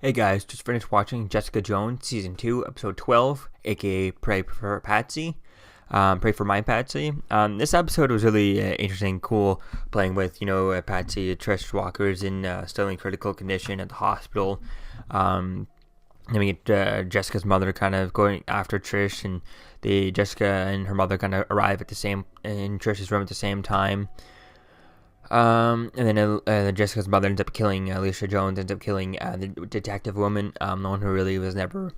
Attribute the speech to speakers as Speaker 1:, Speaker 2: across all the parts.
Speaker 1: Hey guys, just finished watching Jessica Jones Season 2, Episode 12, aka Pray for Patsy. Pray for my Patsy. This episode was really interesting, cool, playing with, Patsy, Trish Walker's in still in critical condition at the hospital. Then we get Jessica's mother kind of going after Trish, and Jessica and her mother kind of arrive in Trish's room at the same time. And then Jessica's mother ends up killing Alicia Jones, ends up killing the detective woman, the one who really was never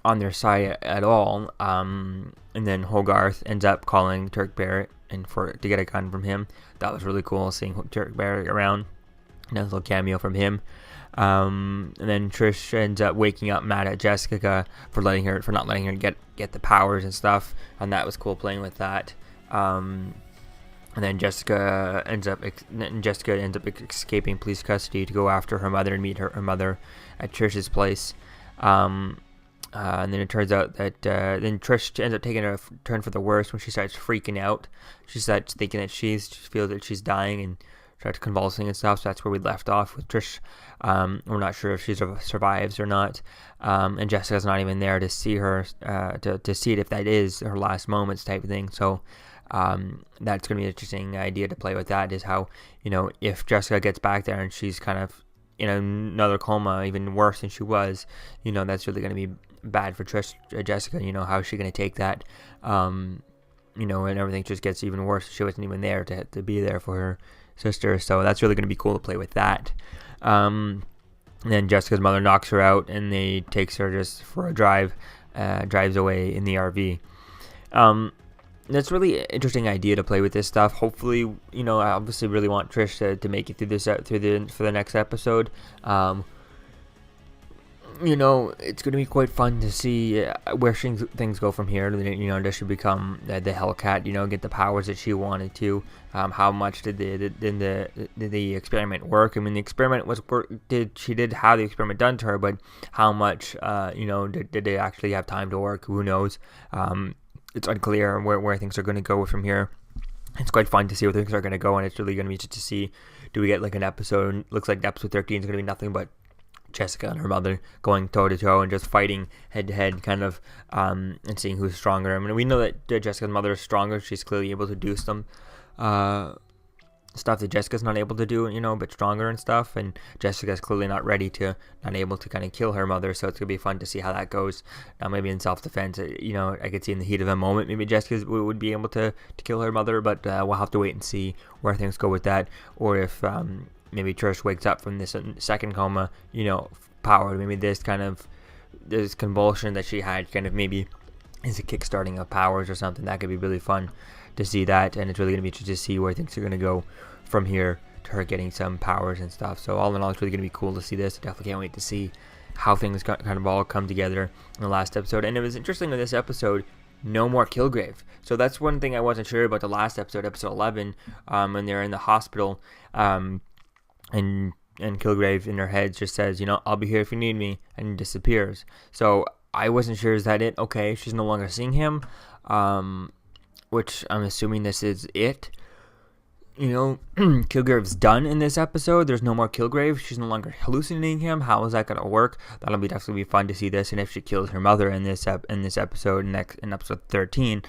Speaker 1: on their side at all. And then Hogarth ends up calling Turk Barrett to get a gun from him. That was really cool, seeing Turk Barrett around. Nice little cameo from him. And then Trish ends up waking up mad at Jessica for not letting her get the powers and stuff, and that was cool, playing with that. And then Jessica ends up escaping police custody to go after her mother and meet her mother at Trish's place. And then it turns out that then Trish ends up taking a turn for the worse when she starts freaking out. She starts thinking that she feels that she's dying and starts convulsing and stuff. So that's where we left off with Trish. We're not sure if she survives or not. And Jessica's not even there to see her, to see it if that is her last moments type of thing. So that's going to be an interesting idea to play with. That is how, if Jessica gets back there and she's kind of in another coma, even worse than she was, that's really going to be bad for Jessica. How is she going to take that? And everything just gets even worse. She wasn't even there to be there for her sister. So that's really going to be cool to play with that. And then Jessica's mother knocks her out, and they takes her just for a drive, drives away in the RV. That's really an interesting idea to play with this stuff. Hopefully, I obviously really want Trish to make it for the next episode. It's going to be quite fun to see where things go from here. Does she become the Hellcat? Get the powers that she wanted to. How much did the experiment work? I mean, the experiment she did have the experiment done to her, but how much did they actually have time to work? Who knows? It's unclear where things are going to go from here. It's quite fun to see where things are going to go, and it's really going to be just to see, do we get like an episode? Looks like episode 13 is going to be nothing but Jessica and her mother going toe-to-toe and just fighting head-to-head, kind of, and seeing who's stronger. I mean, we know that Jessica's mother is stronger. She's clearly able to do some stuff that Jessica's not able to do, but stronger and stuff, and Jessica's clearly not able to kind of kill her mother, so it's going to be fun to see how that goes. Now, maybe in self-defense, I could see in the heat of a moment, maybe Jessica would be able to kill her mother, but we'll have to wait and see where things go with that, or if maybe Trish wakes up from this second coma, powered. Maybe this convulsion that she had kind of maybe is a kickstarting of powers or something. That could be really fun to see that, and it's really going to be interesting to see where things are going to go from here to her getting some powers and stuff. So all in all, it's really going to be cool to see this. I definitely can't wait to see how things kind of all come together in the last episode. And it was interesting in this episode, no more Kilgrave. So that's one thing I wasn't sure about the last episode, episode 11, when they're in the hospital, and Kilgrave in her head just says, I'll be here if you need me, and disappears. So I wasn't sure, is that it? Okay, she's no longer seeing him, which I'm assuming this is it. Kilgrave's done in this episode. There's no more Kilgrave. She's no longer hallucinating him. How is that going to work? That'll be definitely be fun to see this. And if she kills her mother in this episode, in episode 13,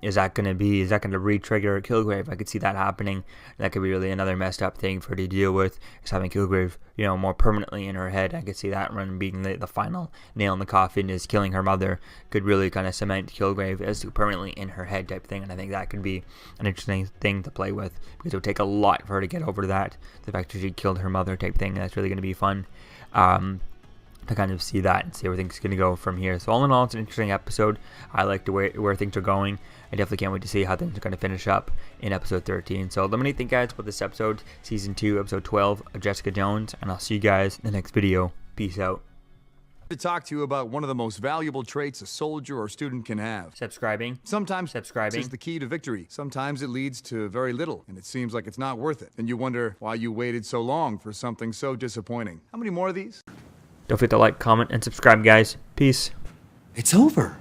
Speaker 1: is that going to re-trigger Kilgrave? I could see that happening. That could be really another messed up thing for her to deal with, is having Kilgrave, more permanently in her head. I could see that one being the final nail in the coffin, is killing her mother could really kind of cement Kilgrave as permanently in her head type thing. And I think that could be an interesting thing to play with, because it would take a lot for her to get over that, the fact that she killed her mother type thing. That's really going to be fun to kind of see that and see where things are going to go from here. So all in all, it's an interesting episode. I like the way where things are going. I definitely can't wait to see how things are going to finish up in episode 13. So let me know what you think, guys, about this episode, season 2, episode 12 of Jessica Jones, and I'll see you guys in the next video. Peace out.
Speaker 2: To talk to you about one of the most valuable traits a soldier or student can have.
Speaker 1: Subscribing.
Speaker 2: Sometimes is the key to victory. Sometimes it leads to very little, and it seems like it's not worth it. And you wonder why you waited so long for something so disappointing. How many more of these?
Speaker 1: Don't forget to like, comment, and subscribe, guys. Peace.
Speaker 3: It's over.